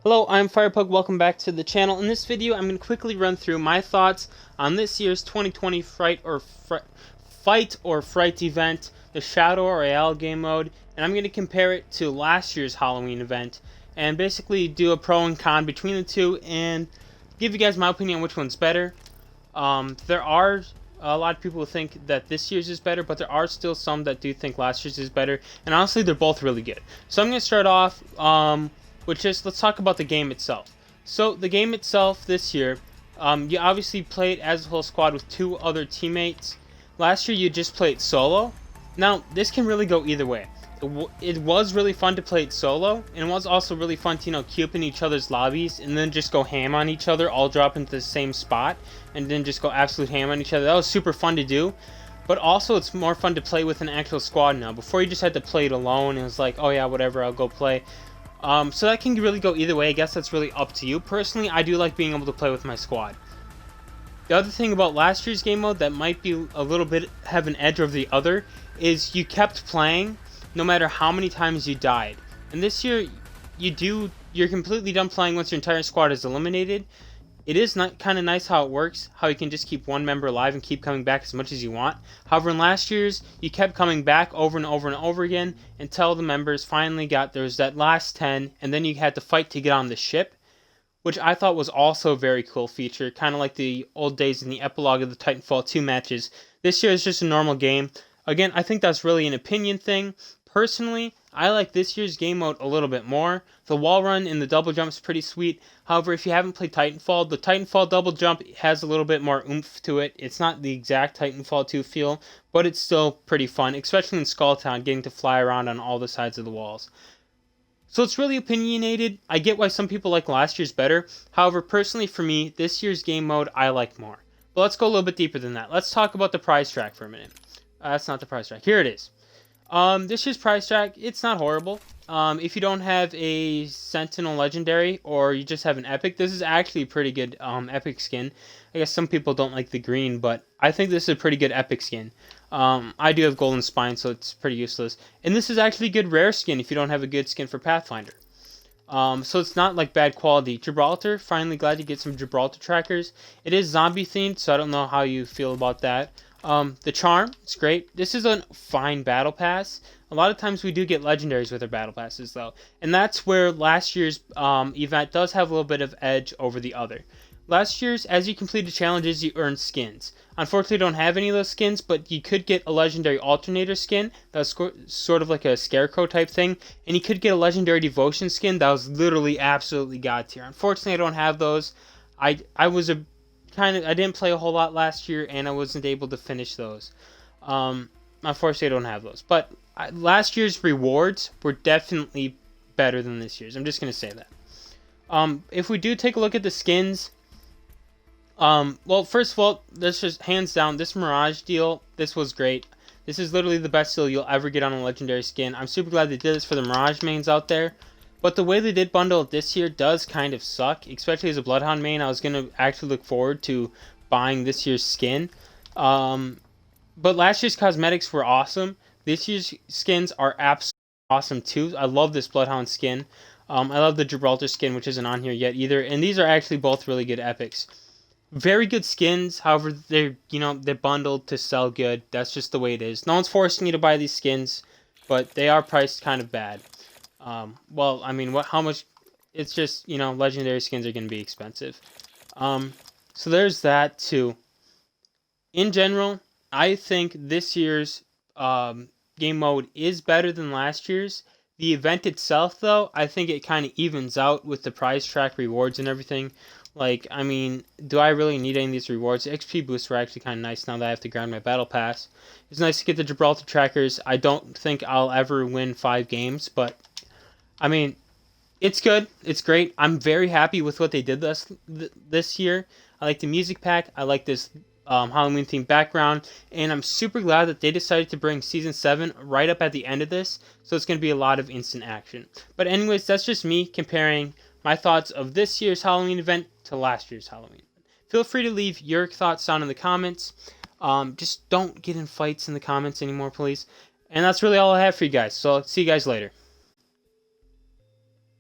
Hello, I'm Firepug. Welcome back to the channel. In this video, I'm going to quickly run through my thoughts on this year's 2020 Fight or Fright event, the Shadow Royale game mode, and I'm going to compare it to last year's Halloween event, and basically do a pro and con between the two, and give you guys my opinion on which one's better. There are a lot of people who think that this year's is better, but there are still some that do think last year's is better, and honestly, they're both really good. So I'm going to start off, let's talk about the game itself. So the game itself this year, you obviously played as a whole squad with two other teammates. Last year you just played solo. Now this can really go either way. It was really fun to play it solo, and it was also really fun to queue up in each other's lobbies and then just go ham on each other, all drop into the same spot, and then just go absolute ham on each other. That was super fun to do. But also it's more fun to play with an actual squad now. Before you just had to play it alone, and it was like, oh yeah, whatever, I'll go play. So that can really go either way. I guess that's really up to you. Personally, I do like being able to play with my squad. The other thing about last year's game mode that might be a little bit have an edge over the other is you kept playing no matter how many times you died. And this year, you're completely done playing once your entire squad is eliminated. It is not kind of nice how it works, how you can just keep one member alive and keep coming back as much as you want. However, in last year's, you kept coming back over and over and over again until the members finally got, there was that last 10, and then you had to fight to get on the ship, which I thought was also a very cool feature, kind of like the old days in the epilogue of the Titanfall 2 matches. This year is just a normal game. Again, I think that's really an opinion thing. Personally, I like this year's game mode a little bit more. The wall run and the double jump is pretty sweet. However, if you haven't played Titanfall, the Titanfall double jump has a little bit more oomph to it. It's not the exact Titanfall 2 feel, but it's still pretty fun, especially in Skulltown, getting to fly around on all the sides of the walls. So it's really opinionated. I get why some people like last year's better. However, personally for me, this year's game mode I like more. But let's go a little bit deeper than that. Let's talk about the prize track for a minute. That's not the prize track. Here it is. This year's prize track, it's not horrible. If you don't have a Sentinel Legendary or you just have an Epic, this is actually a pretty good Epic skin. I guess some people don't like the green, but I think this is a pretty good Epic skin. I do have Golden Spine, so it's pretty useless. And this is actually a good rare skin if you don't have a good skin for Pathfinder. So it's not like bad quality. Gibraltar, finally glad to get some Gibraltar trackers. It is zombie themed, so I don't know how you feel about that. The charm, it's great. This is a fine battle pass. A lot of times we do get legendaries with our battle passes though. And that's where last year's event does have a little bit of edge over the other. Last year's, as you completed challenges, you earned skins. Unfortunately, I don't have any of those skins, but you could get a legendary alternator skin. That was sort of like a scarecrow type thing. And you could get a legendary devotion skin that was literally absolutely god tier. Unfortunately, I don't have those. I didn't play a whole lot last year, and I wasn't able to finish those. Unfortunately, I don't have those. But last year's rewards were definitely better than this year's. I'm just going to say that. If we do take a look at the skins, well, first of all, this is hands down, this Mirage deal, this was great. This is literally the best deal you'll ever get on a legendary skin. I'm super glad they did this for the Mirage mains out there. But the way they did bundle it this year does kind of suck, especially as a Bloodhound main. I was going to actually look forward to buying this year's skin. But last year's cosmetics were awesome. This year's skins are absolutely awesome too. I love this Bloodhound skin. I love the Gibraltar skin, which isn't on here yet either. And these are actually both really good epics. Very good skins, however, they're bundled to sell good. That's just the way it is. No one's forcing you to buy these skins, but they are priced kind of bad. Well, I mean, how much? It's just, legendary skins are going to be expensive. So there's that too. In general, I think this year's game mode is better than last year's. The event itself, though, I think it kind of evens out with the prize track rewards and everything. Like, I mean, do I really need any of these rewards? The XP boosts were actually kind of nice now that I have to grind my battle pass. It's nice to get the Gibraltar trackers. I don't think I'll ever win 5 games, but I mean, it's good. It's great. I'm very happy with what they did this year. I like the music pack. I like this Halloween themed background, and I'm super glad that they decided to bring Season 7 right up at the end of this, so it's going to be a lot of instant action. But anyways, that's just me comparing my thoughts of this year's Halloween event to last year's Halloween. Feel free to leave your thoughts down in the comments. Just don't get in fights in the comments anymore, please. And that's really all I have for you guys, so I'll see you guys later.